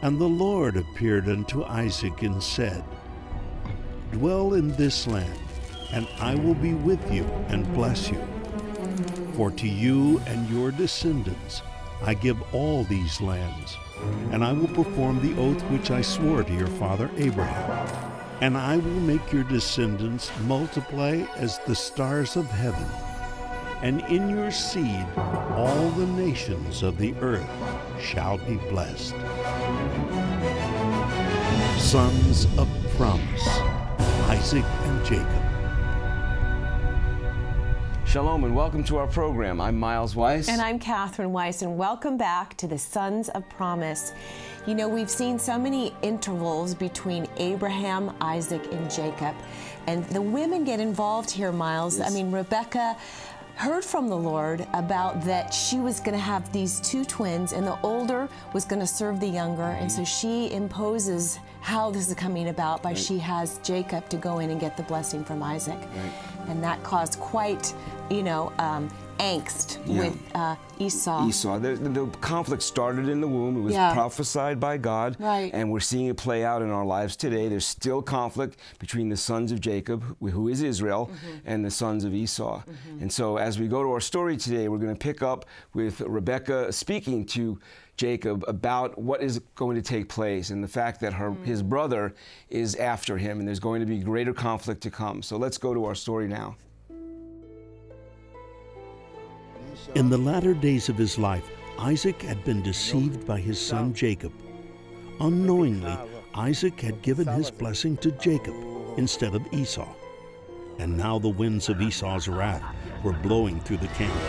And the Lord appeared unto Isaac and said, Dwell in this land, and I will be with you and bless you. For to you and your descendants I give all these lands, and I will perform the oath which I swore to your father Abraham. And I will make your descendants multiply as the stars of heaven, and in your seed all the nations of the earth shall be blessed. Sons of promise, Isaac and Jacob. Shalom and welcome to our program. I'm Miles Weiss. And I'm Catherine Weiss, and welcome back to the Sons of Promise. You know, we've seen so many intervals between Abraham, Isaac, and Jacob. And the women get involved here, Miles. Yes. I mean, Rebecca heard from the Lord about that she was going to have these two twins, and the older was going to serve the younger. And so she imposes how this is coming about by she has Jacob to go in and get the blessing from Isaac. And that caused quite, angst with Esau. The conflict started in the womb. It was prophesied by God. And we're seeing it play out in our lives today. There's still conflict between the sons of Jacob, who is Israel, and the sons of Esau. And so as we go to our story today, we're going to pick up with Rebecca speaking to Jacob about what is going to take place and the fact that his brother is after him, and there's going to be greater conflict to come. So let's go to our story now. In the latter days of his life, Isaac had been deceived by his son Jacob. Unknowingly, Isaac had given his blessing to Jacob instead of Esau. And now the winds of Esau's wrath were blowing through the camp.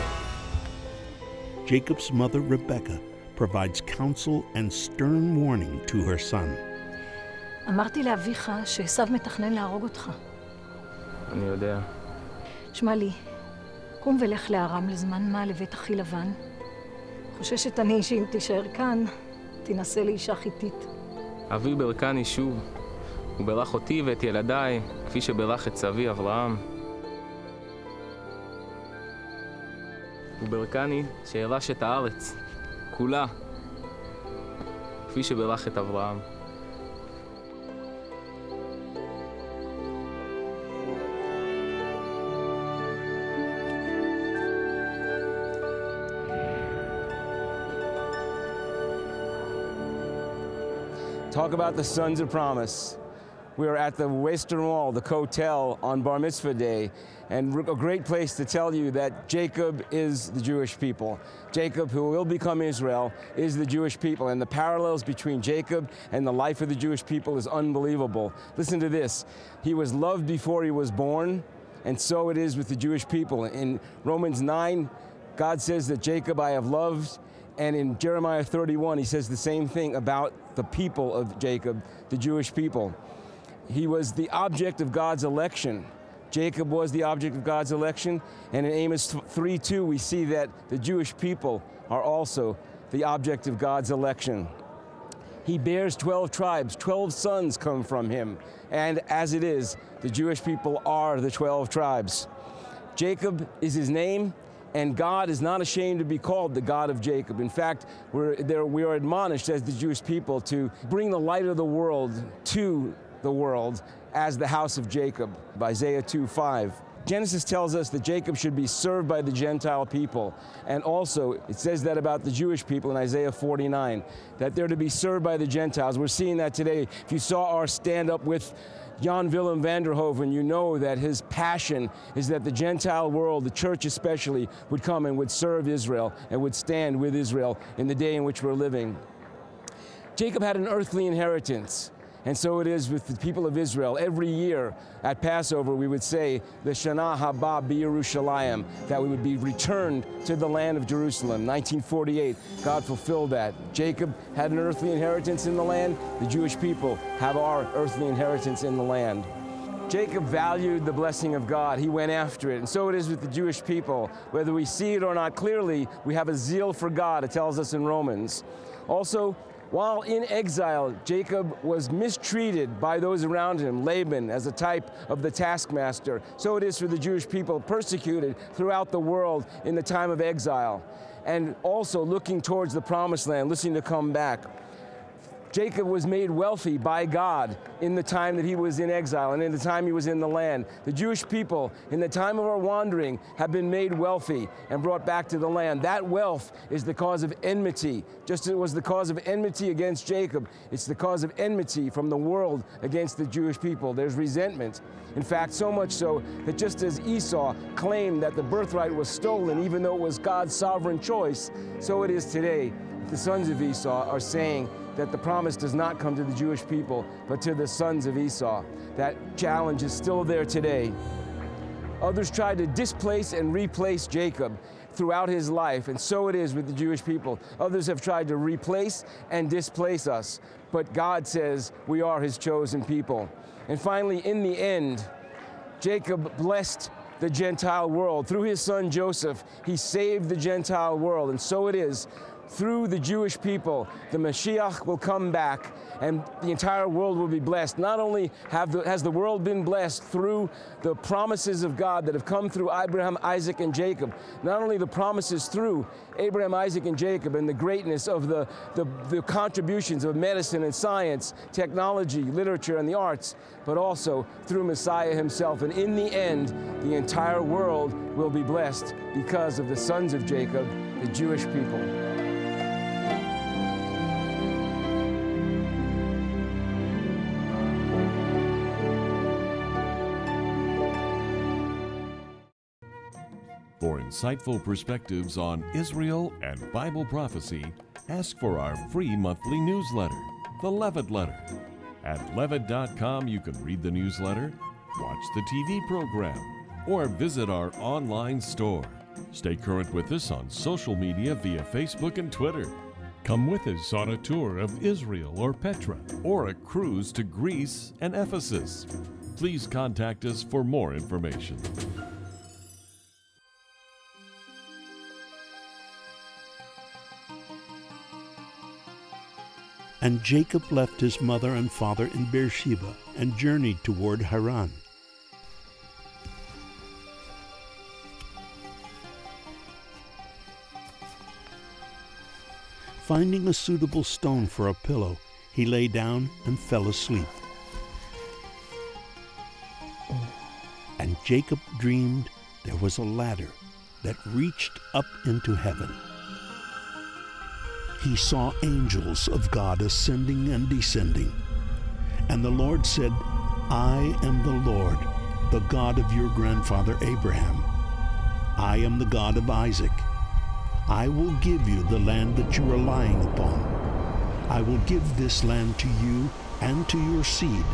Jacob's mother, Rebecca, provides counsel and stern warning to her son. אמרתי לאביך שעשיו מתכנן להרוג אותך. אני יודע. שמע לי, קום ולך לארם לזמן מה לבית אחי לבן. חוששת אני שאם תישאר כאן, תנסה לאישה חיתית. אבי ברכני שוב. הוא ברך אותי ואת ילדיי, כפי שברך את סבי אברהם. הוא ברכני שירש את הארץ, כולה, כפי שברך את אברהם. Talk about the Sons of Promise. We are at the Western Wall, the Kotel, on Bar Mitzvah Day, and a great place to tell you that Jacob is the Jewish people. Jacob, who will become Israel, is the Jewish people, and the parallels between Jacob and the life of the Jewish people is unbelievable. Listen to this. He was loved before he was born, and so it is with the Jewish people. In Romans 9, God says that Jacob I have loved, and in Jeremiah 31, he says the same thing about the people of Jacob, the Jewish people. He was the object of God's election. Jacob was the object of God's election. And in Amos 3:2, we see that the Jewish people are also the object of God's election. He bears 12 tribes. 12 sons come from him. And as it is, the Jewish people are the 12 tribes. Jacob is his name. And God is not ashamed to be called the God of Jacob. In fact, we are admonished as the Jewish people to bring the light of the world to the world as the house of Jacob, by Isaiah 2:5. Genesis tells us that Jacob should be served by the Gentile people. And also, it says that about the Jewish people in Isaiah 49, that they're to be served by the Gentiles. We're seeing that today. If you saw our stand-up with Jan Willem van der Hoven, you know that his passion is that the Gentile world, the church especially, would come and would serve Israel and would stand with Israel in the day in which we're living. Jacob had an earthly inheritance, and so it is with the people of Israel. Every year at Passover, we would say, L'Shana Haba B'Yerushalayim, that we would be returned to the land of Jerusalem. 1948, God fulfilled that. Jacob had an earthly inheritance in the land. The Jewish people have our earthly inheritance in the land. Jacob valued the blessing of God. He went after it. And so it is with the Jewish people. Whether we see it or not clearly, we have a zeal for God, it tells us in Romans. Also, while in exile, Jacob was mistreated by those around him, Laban as a type of the taskmaster. So it is for the Jewish people, persecuted throughout the world in the time of exile. And also looking towards the promised land, listening to come back. Jacob was made wealthy by God in the time that he was in exile and in the time he was in the land. The Jewish people, in the time of our wandering, have been made wealthy and brought back to the land. That wealth is the cause of enmity. Just as it was the cause of enmity against Jacob, it's the cause of enmity from the world against the Jewish people. There's resentment. In fact, so much so that just as Esau claimed that the birthright was stolen, even though it was God's sovereign choice, so it is today. The sons of Esau are saying that the promise does not come to the Jewish people, but to the sons of Esau. That challenge is still there today. Others tried to displace and replace Jacob throughout his life, and so it is with the Jewish people. Others have tried to replace and displace us, but God says we are his chosen people. And finally, in the end, Jacob blessed the Gentile world. Through his son Joseph, he saved the Gentile world, and so it is. Through the Jewish people, the Mashiach will come back and the entire world will be blessed. Not only has the world been blessed through the promises of God that have come through Abraham, Isaac, and Jacob, not only the promises through Abraham, Isaac, and Jacob and the greatness of the contributions of medicine and science, technology, literature, and the arts, but also through Messiah himself. And in the end, the entire world will be blessed because of the sons of Jacob, the Jewish people. For insightful perspectives on Israel and Bible prophecy, ask for our free monthly newsletter, The Levitt Letter. At levitt.com, you can read the newsletter, watch the TV program, or visit our online store. Stay current with us on social media via Facebook and Twitter. Come with us on a tour of Israel or Petra, or a cruise to Greece and Ephesus. Please contact us for more information. And Jacob left his mother and father in Beersheba and journeyed toward Haran. Finding a suitable stone for a pillow, he lay down and fell asleep. And Jacob dreamed there was a ladder that reached up into heaven. He saw angels of God ascending and descending. And the Lord said, I am the Lord, the God of your grandfather Abraham. I am the God of Isaac. I will give you the land that you are lying upon. I will give this land to you and to your seed,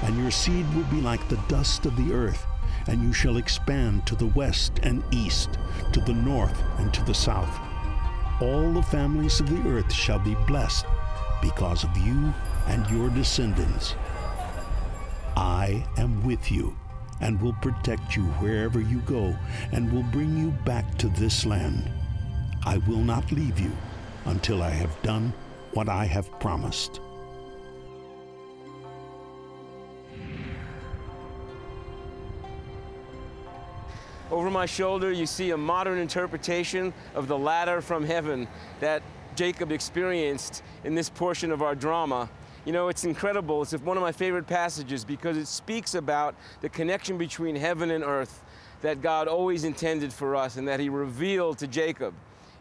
and your seed will be like the dust of the earth, and you shall expand to the west and east, to the north and to the south. All the families of the earth shall be blessed because of you and your descendants. I am with you and will protect you wherever you go and will bring you back to this land. I will not leave you until I have done what I have promised. Over my shoulder, you see a modern interpretation of the ladder from heaven that Jacob experienced in this portion of our drama. You know, it's incredible. It's one of my favorite passages because it speaks about the connection between heaven and earth that God always intended for us and that he revealed to Jacob.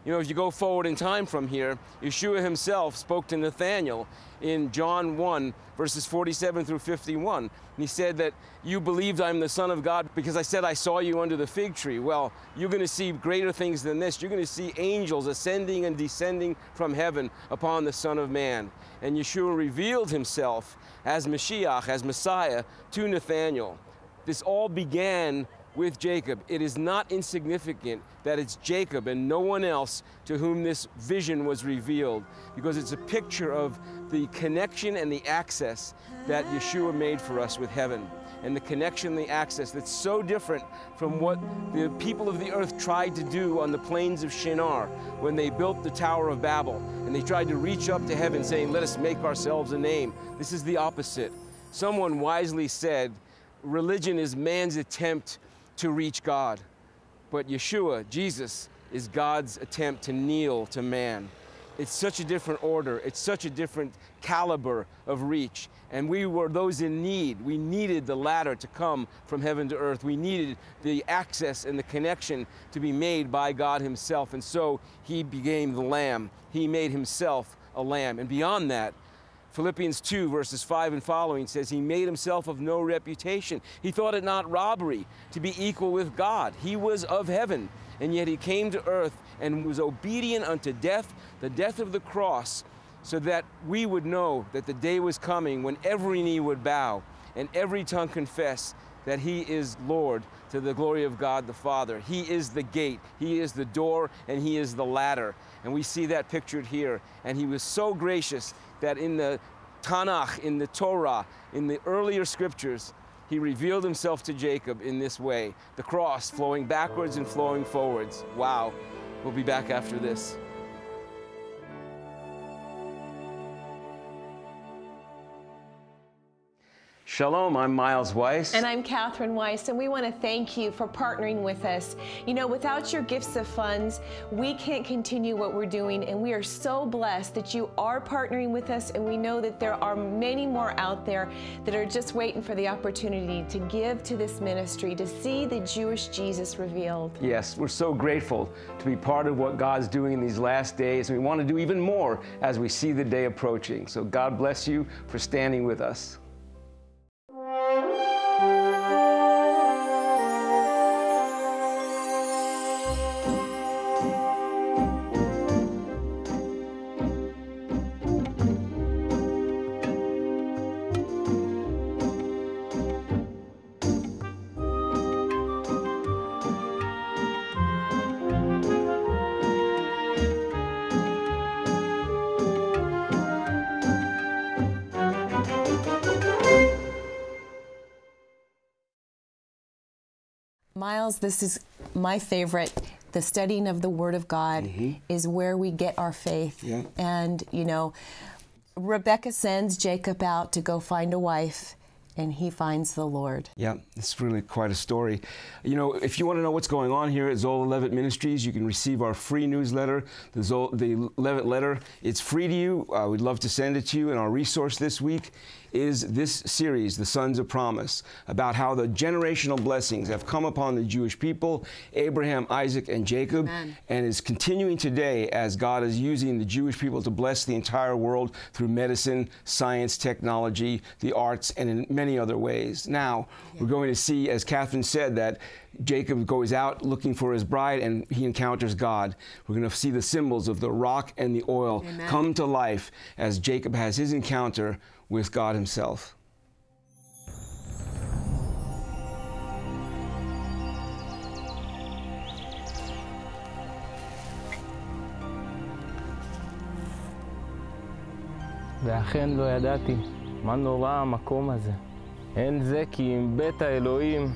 You know, if you go forward in time from here, Yeshua himself spoke to Nathanael in John 1, verses 47 through 51. And he said that you believed I'm the Son of God because I said I saw you under the fig tree. Well, you're going to see greater things than this. You're going to see angels ascending and descending from heaven upon the Son of Man. And Yeshua revealed himself as Mashiach, as Messiah, to Nathanael. This all began with Jacob. It is not insignificant that it's Jacob and no one else to whom this vision was revealed, because it's a picture of the connection and the access that Yeshua made for us with heaven, and the connection and the access that's so different from what the people of the earth tried to do on the plains of Shinar when they built the Tower of Babel, and they tried to reach up to heaven saying, let us make ourselves a name. This is the opposite. Someone wisely said, religion is man's attempt to reach God. But Yeshua, Jesus, is God's attempt to kneel to man. It's such a different order. It's such a different caliber of reach. And we were those in need. We needed the ladder to come from heaven to earth. We needed the access and the connection to be made by God himself. And so he became the lamb. He made himself a lamb. And beyond that, Philippians 2, verses 5 and following says, he made himself of no reputation. He thought it not robbery to be equal with God. He was of heaven, and yet he came to earth and was obedient unto death, the death of the cross, so that we would know that the day was coming when every knee would bow and every tongue confess that he is Lord, to the glory of God the Father. He is the gate, he is the door, and he is the ladder. And we see that pictured here. And he was so gracious that in the Tanakh, in the Torah, in the earlier scriptures, he revealed himself to Jacob in this way. The cross flowing backwards and flowing forwards. Wow. We'll be back after this. Shalom, I'm Miles Weiss. And I'm Catherine Weiss, and we want to thank you for partnering with us. You know, without your gifts of funds, we can't continue what we're doing, and we are so blessed that you are partnering with us, and we know that there are many more out there that are just waiting for the opportunity to give to this ministry, to see the Jewish Jesus revealed. Yes, we're so grateful to be part of what God's doing in these last days, and we want to do even more as we see the day approaching. So God bless you for standing with us. Miles, this is my favorite. The studying of the Word of God is where we get our faith. Yeah. And, you know, Rebecca sends Jacob out to go find a wife, and he finds the Lord. Yeah, it's really quite a story. You know, if you want to know what's going on here at Zola Levitt Ministries, you can receive our free newsletter, the Levitt Letter. It's free to you. We'd love to send it to you. And our resource this week is this series, The Sons of Promise, about how the generational blessings have come upon the Jewish people, Abraham, Isaac, and Jacob, Amen. and is continuing today as God is using the Jewish people to bless the entire world through medicine, science, technology, the arts, and in many other ways. Now, we're going to see, as Catherine said, that Jacob goes out looking for his bride and he encounters God. We're going to see the symbols of the rock and the oil Amen. come to life as Jacob has his encounter with God himself. ואכן לא ידעתי מה נורא המקום הזה. אין זה כי אם בית האלוהים,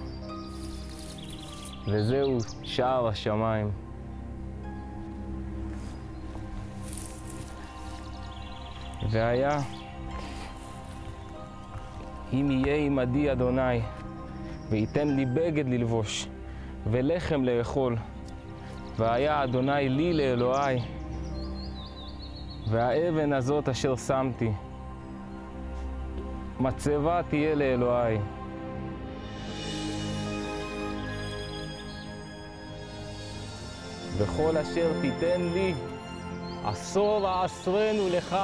וזהו שער השמיים. והיה, אם יהיה עמדי אדוני, וייתן לי בגד ללבוש, ולחם לאכול, והיה אדוני לי לאלוהי, והאבן הזאת אשר שמתי, מצבה תהיה לאלוהי. וכל אשר תיתן לי, עשור אעשרנו לך.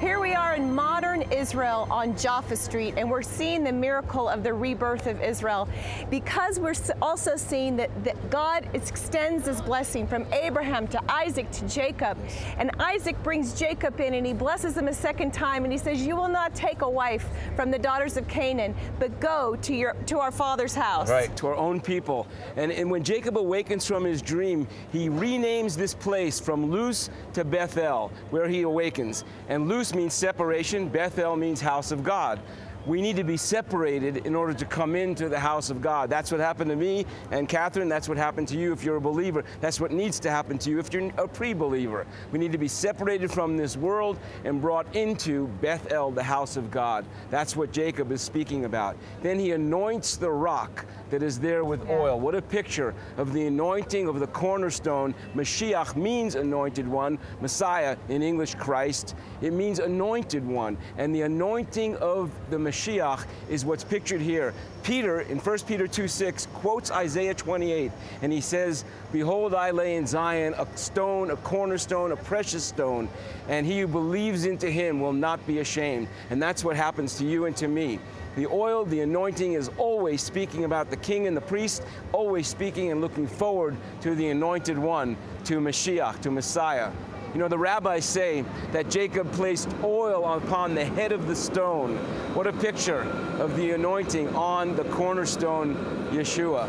Here we are in modern Israel on Jaffa Street, and we're seeing the miracle of the rebirth of Israel, because we're also seeing that God extends his blessing from Abraham to Isaac to Jacob. And Isaac brings Jacob in and he blesses him a second time, and he says, you will not take a wife from the daughters of Canaan, but go to our father's house. Right, to our own people. And when Jacob awakens from his dream, he renames this place from Luz to Bethel, where he awakens. And Luz means separation, Bethel means house of God. we need to be separated in order to come into the house of God. That's what happened to me and Catherine. That's what happened to you if you're a believer. That's what needs to happen to you if you're a pre-believer. We need to be separated from this world and brought into Bethel, the house of God. That's what Jacob is speaking about. Then he anoints the rock that is there with oil. What a picture of the anointing of the cornerstone. Mashiach means anointed one. Messiah, in English, Christ. It means anointed one. And the anointing of the Mashiach is what's pictured here. Peter, in 1 Peter 2:6, quotes Isaiah 28, and he says, "Behold, I lay in Zion a stone, a cornerstone, a precious stone, and he who believes into him will not be ashamed." And that's what happens to you and to me. The oil, the anointing, is always speaking about the king and the priest, always speaking and looking forward to the anointed one, to Mashiach, to Messiah. You know, the rabbis say that Jacob placed oil upon the head of the stone. What a picture of the anointing on the cornerstone, Yeshua.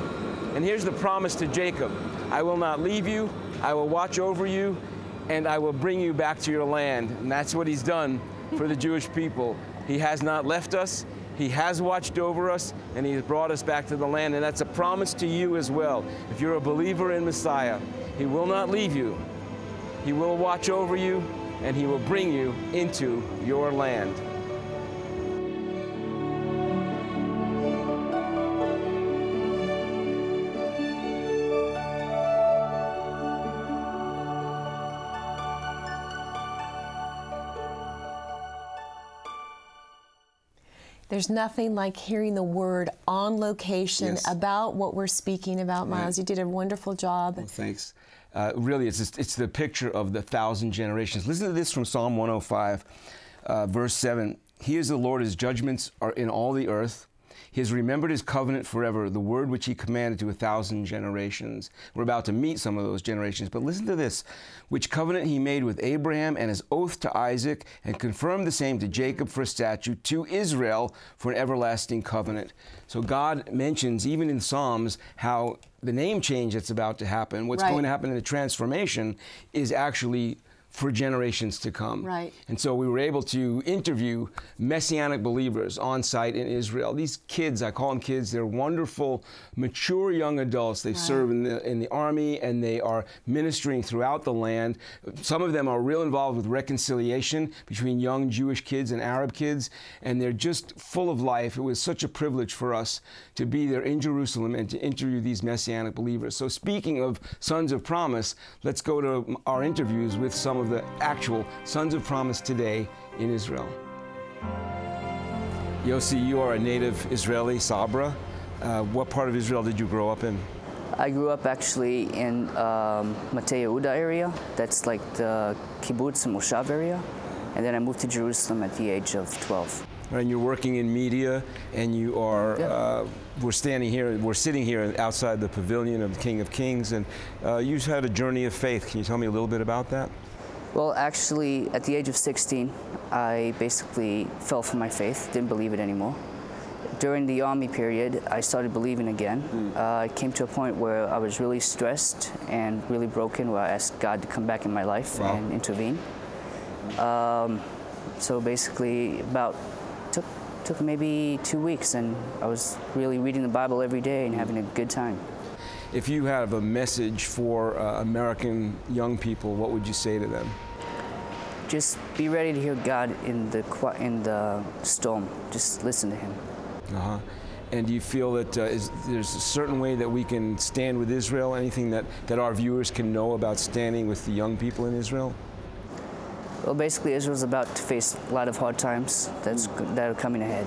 And here's the promise to Jacob: I will not leave you, I will watch over you, and I will bring you back to your land. And that's what he's done for the Jewish people. He has not left us. He has watched over us, and he has brought us back to the land. And that's a promise to you as well. If you're a believer in Messiah, he will not leave you. He will watch over you, and he will bring you into your land. There's nothing like hearing the word on location about what we're speaking about, Miles. You did a wonderful job. Well, thanks. Really, it's the picture of the 1,000 generations. Listen to this from Psalm 105, verse 7. He is the Lord, his judgments are in all the earth. He has remembered his covenant forever, the word which he commanded to 1,000 generations. We're about to meet some of those generations, but listen to this. Which covenant he made with Abraham and his oath to Isaac, and confirmed the same to Jacob for a statute, to Israel for an everlasting covenant. So God mentions, even in Psalms, how the name change that's about to happen, what's going to happen in the transformation, is actually for generations to come. Right. And so we were able to interview Messianic believers on site in Israel. These kids, I call them kids, they're wonderful, mature young adults. They serve in the army, and they are ministering throughout the land. Some of them are real involved with reconciliation between young Jewish kids and Arab kids, and they're just full of life. It was such a privilege for us to be there in Jerusalem and to interview these Messianic believers. So speaking of Sons of Promise, let's go to our interviews with some of the actual Sons of Promise today in Israel. Yossi, you are a native Israeli, Sabra. What part of Israel did you grow up in? I grew up actually in Mate Yehuda area. That's like the kibbutz and moshav area. And then I moved to Jerusalem at the age of 12. And you're working in media, and you are, we're sitting here outside the pavilion of the King of Kings, and you've had a journey of faith. Can you tell me a little bit about that? Well, actually, at the age of 16, I basically fell from my faith, didn't believe it anymore. During the army period, I started believing again. It came to a point where I was really stressed and really broken, where I asked God to come back in my life and intervene. So basically, took maybe 2 weeks, and I was really reading the Bible every day and having a good time. If you have a message for American young people, what would you say to them? Just be ready to hear God in the storm. Just listen to him. And do you feel that there's a certain way that we can stand with Israel? Anything that our viewers can know about standing with the young people in Israel? Well, basically, Israel's about to face a lot of hard times that are coming ahead.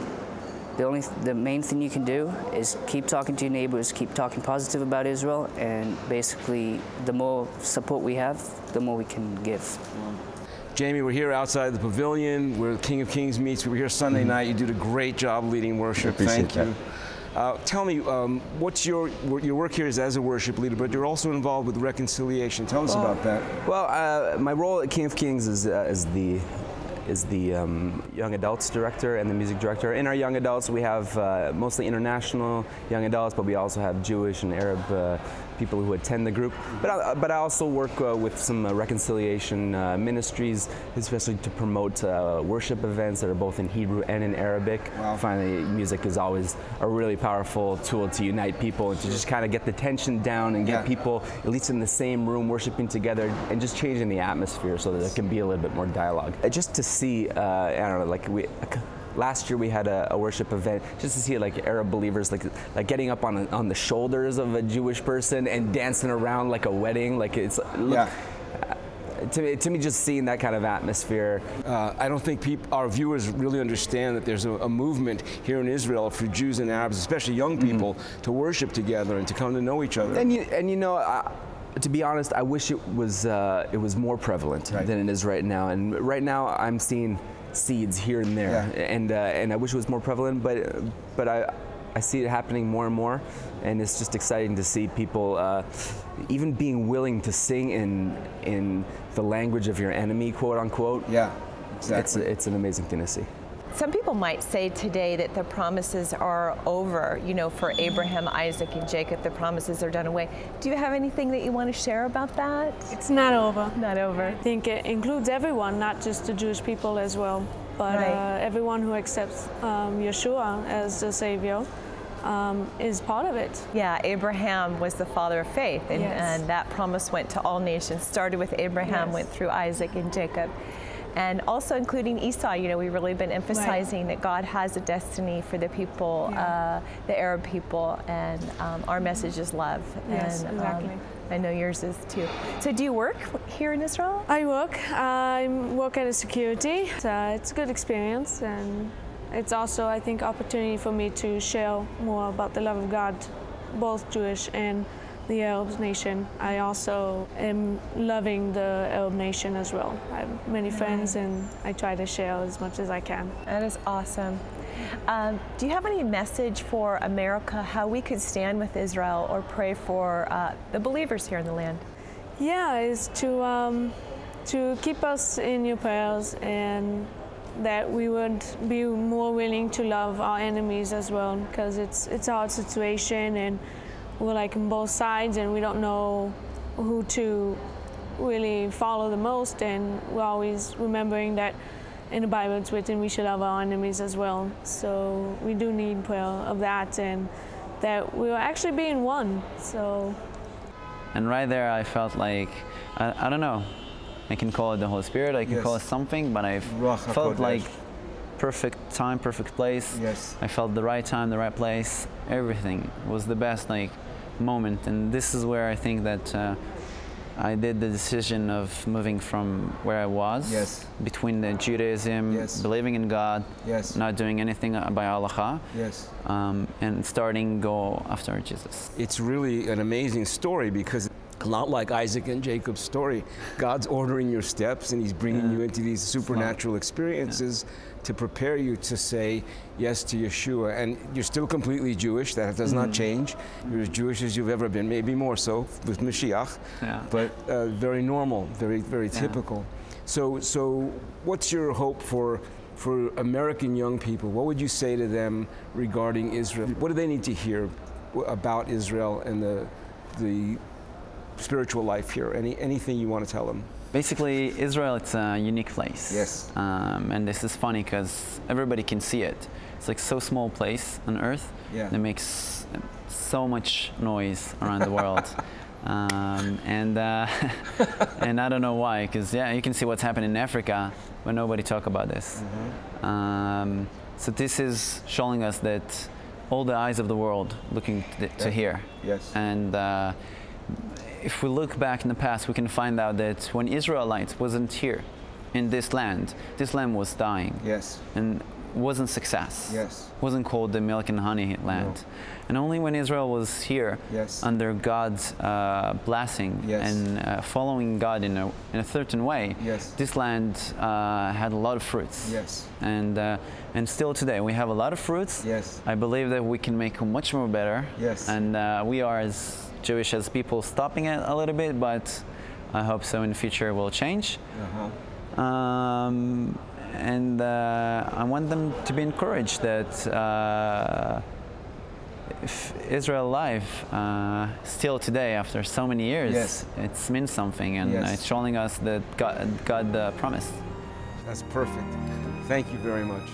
The main thing you can do is keep talking to your neighbors, keep talking positive about Israel, and basically, the more support we have, the more we can give. Jamie, we're here outside the pavilion where the King of Kings meets. We were here Sunday night. You did a great job leading worship. Thank you. Tell me, what's your work here is as a worship leader, but you're also involved with reconciliation. Tell us about that. Well, my role at King of Kings is the young adults director and the music director. In our young adults, we have mostly international young adults, but we also have Jewish and Arab people who attend the group. But I also work with some reconciliation ministries, especially to promote worship events that are both in Hebrew and in Arabic. Wow. Finally, music is always a really powerful tool to unite people and to just kind of get the tension down and get people at least in the same room worshiping together and just changing the atmosphere so that there can be a little bit more dialogue. Just to see, I don't know, like last year we had a worship event just to see like Arab believers like getting up on the shoulders of a Jewish person and dancing around like a wedding. Like it's to me just seeing that kind of atmosphere. I don't think our viewers really understand that there's a movement here in Israel for Jews and Arabs, especially young people, to worship together and to come to know each other. And you know, to be honest, I wish it was more prevalent than it is right now. And right now I'm seeing seeds here and there, and I wish it was more prevalent, but I see it happening more and more, and it's just exciting to see people even being willing to sing in the language of your enemy, quote unquote. Yeah, exactly. It's an amazing thing to see. Some people might say today that the promises are over, you know, for Abraham, Isaac, and Jacob, the promises are done away. Do you have anything that you want to share about that? It's not over. Not over. I think it includes everyone, not just the Jewish people as well, but everyone who accepts Yeshua as the Savior is part of it. Yeah, Abraham was the father of faith, and that promise went to all nations, started with Abraham, went through Isaac and Jacob. And also including Esau, you know, we've really been emphasizing that God has a destiny for the people, the Arab people, and our message is love. Yes, and, exactly. I know yours is too. So do you work here in Israel? I work at a security. It's a good experience, and it's also, I think, opportunity for me to share more about the love of God, both Jewish and the Arab nation. I also am loving the Arab nation as well. I have many friends, and I try to share as much as I can. That is awesome. Do you have any message for America, how we could stand with Israel or pray for the believers here in the land? Yeah, is to keep us in your prayers, and that we would be more willing to love our enemies as well, because it's a hard situation, and we're like on both sides, and we don't know who to really follow the most, and we're always remembering that in the Bible it's written we should love our enemies as well. So we do need prayer of that, and that we are actually being one. So. And right there I felt like, I don't know, I can call it the Holy Spirit, I can call it something, but I felt like perfect time, perfect place. Yes. I felt the right time, the right place, everything was the best moment. And this is where I think that I did the decision of moving from where I was, between the Judaism, believing in God, not doing anything by halacha, and starting go after Jesus. It's really an amazing story, because a lot like Isaac and Jacob's story, God's ordering your steps, and He's bringing you into these supernatural experiences to prepare you to say yes to Yeshua. And you're still completely Jewish. That does not change. You're as Jewish as you've ever been, maybe more so with Mashiach, but very normal, very, very typical. So what's your hope for American young people? What would you say to them regarding Israel? What do they need to hear about Israel and the spiritual life here? Anything you want to tell them? Basically, Israel, it's a unique place. Yes. And this is funny because everybody can see it. It's like so small place on earth that makes so much noise around the world. And I don't know why, because you can see what's happening in Africa, but nobody talk about this. So this is showing us that all the eyes of the world looking to here. Yes. And if we look back in the past, we can find out that when Israelites wasn't here in this land was dying. Yes. And wasn't success. Yes. Wasn't called the milk and honey land. No. And only when Israel was here, under God's blessing and following God in a certain way, this land had a lot of fruits. Yes. And still today we have a lot of fruits. Yes. I believe that we can make much more better. Yes. And we are as Jewish as people stopping it a little bit, but I hope so in the future will change. And I want them to be encouraged that Israel alive still today after so many years. Yes. It means something, and Yes. it's showing us that God promised. That's perfect. Thank you very much.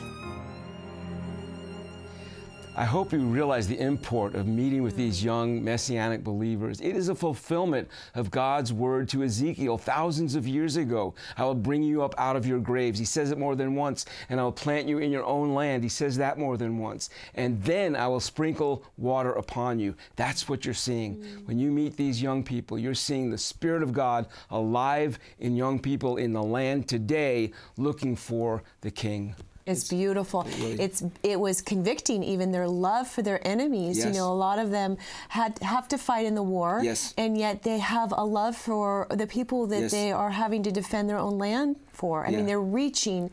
I hope you realize the import of meeting with these young Messianic believers. It is a fulfillment of God's word to Ezekiel thousands of years ago. I will bring you up out of your graves. He says it more than once. And I will plant you in your own land. He says that more than once. And then I will sprinkle water upon you. That's what you're seeing. When you meet these young people, you're seeing the Spirit of God alive in young people in the land today, looking for the King. It's beautiful. It was convicting, even their love for their enemies. Yes. You know, a lot of them have to fight in the war, Yes. and yet they have a love for the people that Yes. they are having to defend their own land for. I mean, they're reaching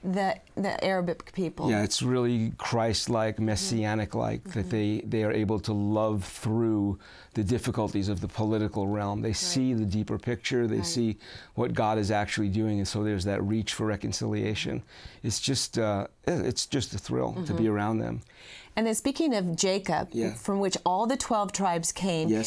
the Arabic people. Yeah, it's really Christ-like, Messianic-like, that they are able to love through the difficulties of the political realm. They see the deeper picture. They see what God is actually doing, and so there's that reach for reconciliation. It's just a thrill to be around them. And then speaking of Jacob, from which all the 12 tribes came,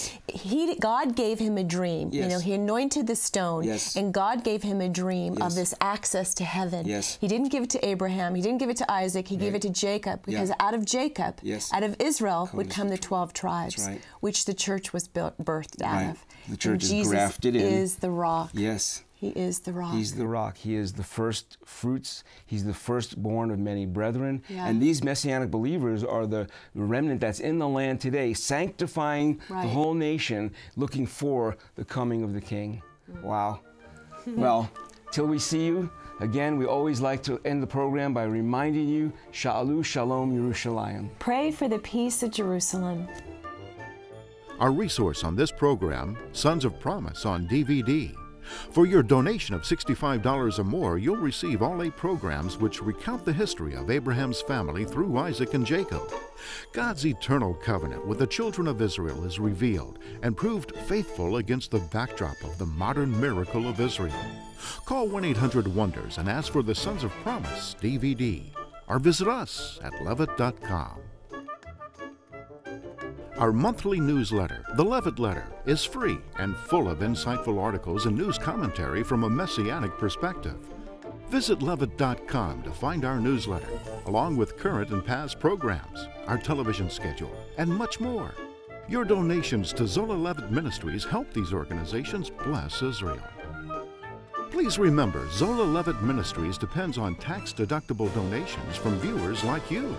God gave him a dream. You know, he anointed the stone, and God gave him a dream of this access to heaven. He didn't give it to Abraham. He didn't give it to Isaac. He gave it to Jacob, because out of Jacob, out of Israel, would come the 12 tribes, which the church was birthed out of. The church and is grafted in. Jesus is the rock. Yes. He is the rock. He's the rock. He is the first fruits. He's the firstborn of many brethren. And these Messianic believers are the remnant that's in the land today, sanctifying the whole nation, looking for the coming of the King. Wow. Well, till we see you again, we always like to end the program by reminding you, Sha'alu Shalom Yerushalayim. Pray for the peace of Jerusalem. Our resource on this program, Sons of Promise on DVD. For your donation of $65 or more, you'll receive all 8 programs which recount the history of Abraham's family through Isaac and Jacob. God's eternal covenant with the children of Israel is revealed and proved faithful against the backdrop of the modern miracle of Israel. Call 1-800-WONDERS and ask for the Sons of Promise DVD, or visit us at levitt.com. Our monthly newsletter, The Levitt Letter, is free and full of insightful articles and news commentary from a Messianic perspective. Visit levitt.com to find our newsletter, along with current and past programs, our television schedule, and much more. Your donations to Zola Levitt Ministries help these organizations bless Israel. Please remember, Zola Levitt Ministries depends on tax-deductible donations from viewers like you.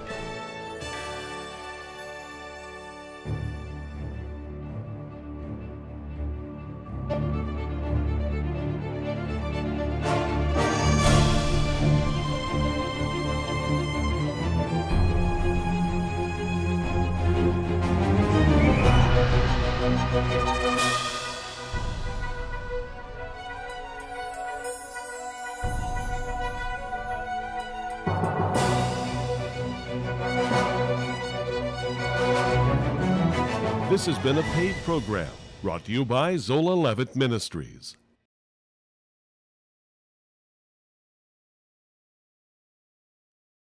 This has been a paid program brought to you by Zola Levitt Ministries.